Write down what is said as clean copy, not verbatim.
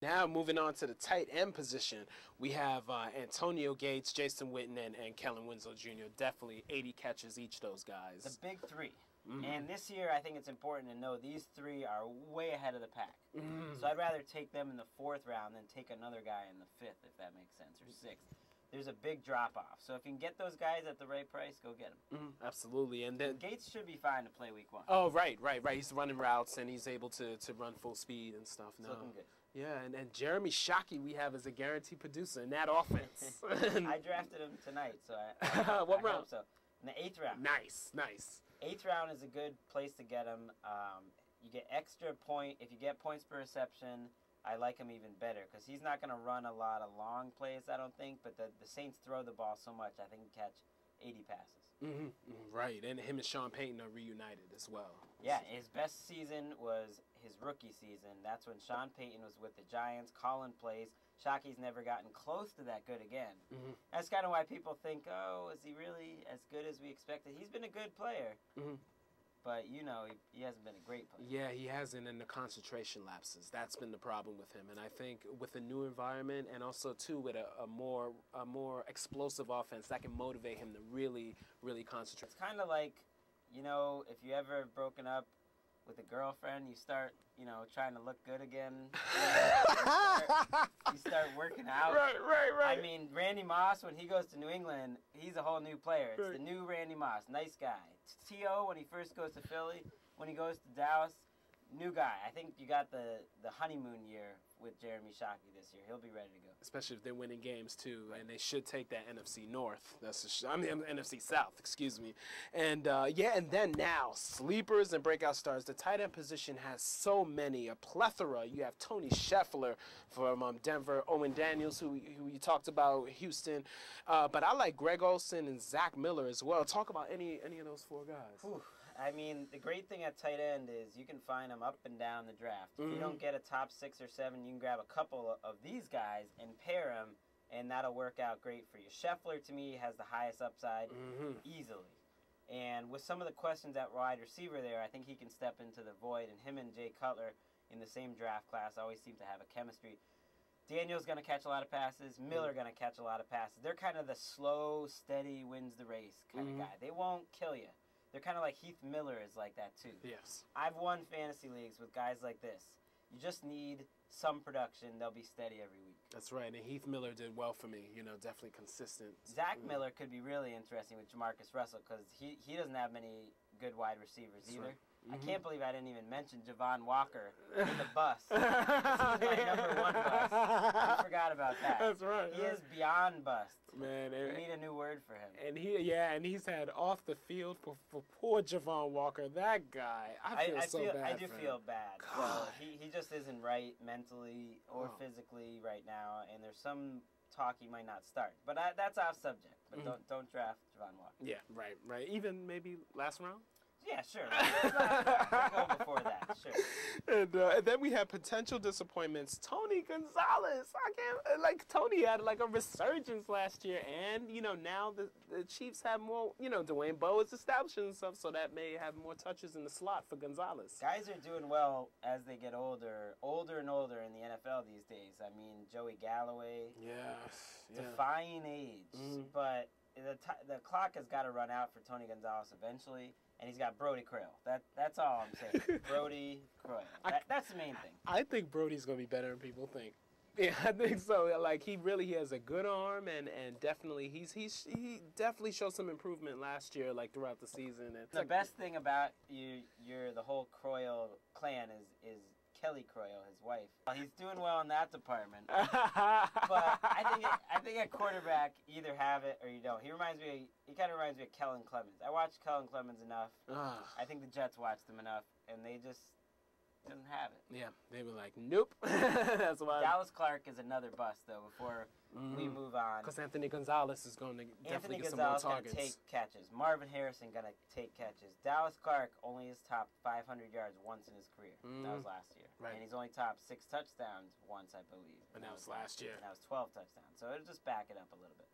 Now moving on to the tight end position, we have Antonio Gates, Jason Witten, and Kellen Winslow Jr. Definitely 80 catches each, those guys. The big three. And this year, I think it's important to know these three are way ahead of the pack. So I'd rather take them in the 4th round than take another guy in the 5th, if that makes sense, or 6th. There's a big drop-off. So if you can get those guys at the right price, go get them. Absolutely. And then Gates should be fine to play week 1. Oh, right. He's running routes, and he's able to run full speed and stuff now. It's looking good. Yeah, and Jeremy Shockey we have as a guaranteed producer in that offense. I drafted him tonight, so I what round? hope so. In the 8th round. Nice. 8th round is a good place to get him. You get extra point. If you get points per reception, I like him even better because he's not going to run a lot of long plays, I don't think. But the Saints throw the ball so much, I think he can catch 80 passes. Right, and him and Sean Payton are reunited as well. Yeah, his best season was his rookie season. That's when Sean Payton was with the Giants, calling plays. Shockey's never gotten close to that good again. That's kind of why people think, oh, is he really as good as we expected? He's been a good player. But, you know, he hasn't been a great player. Yeah, he hasn't, and the concentration lapses. That's been the problem with him. And I think with a new environment and also, too, with a more explosive offense, that can motivate him to really, really concentrate. It's kind of like, you know, if you ever have broken up with a girlfriend, you start, you know, trying to look good again. You start working out. Right. I mean, Randy Moss, when he goes to New England, he's a whole new player. It's the new Randy Moss. Nice guy. T.O., when he first goes to Philly, when he goes to Dallas, new guy. I think you got the honeymoon year with Jeremy Shockey this year. He'll be ready to go. Especially if they're winning games, too. And they should take that NFC North. NFC South, excuse me. And, and then now, sleepers and breakout stars. The tight end position has so many, a plethora. You have Tony Scheffler from Denver, Owen Daniels, who you talked about, Houston. But I like Greg Olsen and Zach Miller as well. Talk about any of those 4 guys. Whew. I mean, the great thing at tight end is you can find them up and down the draft. If you don't get a top 6 or 7, you can grab a couple of these guys and pair them, and that'll work out great for you. Scheffler, to me, has the highest upside easily. And with some of the questions at wide receiver there, I think he can step into the void, and him and Jay Cutler in the same draft class always seem to have a chemistry. Daniel's going to catch a lot of passes. Miller going to catch a lot of passes. They're kind of the slow, steady, wins the race kind of guy. They won't kill you. They're kind of like Heath Miller is like that, too. Yes. I've won fantasy leagues with guys like this. You just need some production. They'll be steady every week. That's right. And Heath Miller did well for me. You know, definitely consistent. Zach Miller could be really interesting with Jamarcus Russell because he doesn't have many good wide receivers either. Right. I can't believe I didn't even mention Javon Walker in the bus. He's my number 1 bust. I forgot about that. That's right. He is beyond bust. Man, we need a new word for him. And he's had off the field for poor Javon Walker. That guy, I do feel bad. So he just isn't right mentally or physically right now, and there's some talk he might not start. But that's off subject. But don't draft Javon Walker. Yeah, right. Even maybe last round. Yeah, sure. Let's go before that, sure. And then we have potential disappointments. Tony Gonzalez. Tony had like a resurgence last year, and now the Chiefs have more. Dwayne Bowe is establishing himself, so that may have more touches in the slot for Gonzalez. Guys are doing well as they get older and older in the NFL these days. I mean, Joey Galloway. Yeah. Defying age, but the clock has got to run out for Tony Gonzalez eventually. And he's got Brody Croyle. That's all I'm saying. Brody Croyle. That's the main thing. I think Brody's going to be better than people think. Yeah, I think so. Like, he has a good arm, and definitely he definitely showed some improvement last year, like throughout the season. And the best thing about the whole Croyle clan is Kelly Croyle, his wife. He's doing well in that department. But I think at quarterback, you either have it or you don't. He kind of reminds me of Kellen Clemens. I watched Kellen Clemens enough. I think the Jets watched him enough, and they just didn't have it. Yeah, they were like, nope. That's why. Dallas Clark is another bust, though, before we move on. Because Anthony Gonzalez is going to definitely get some more targets. Anthony Gonzalez going to take catches. Marvin Harrison going to take catches. Dallas Clark only has topped 500 yards once in his career. That was last year. Right. And he's only topped 6 touchdowns once, I believe. And that was last year. And that was 12 touchdowns. So it'll just back it up a little bit.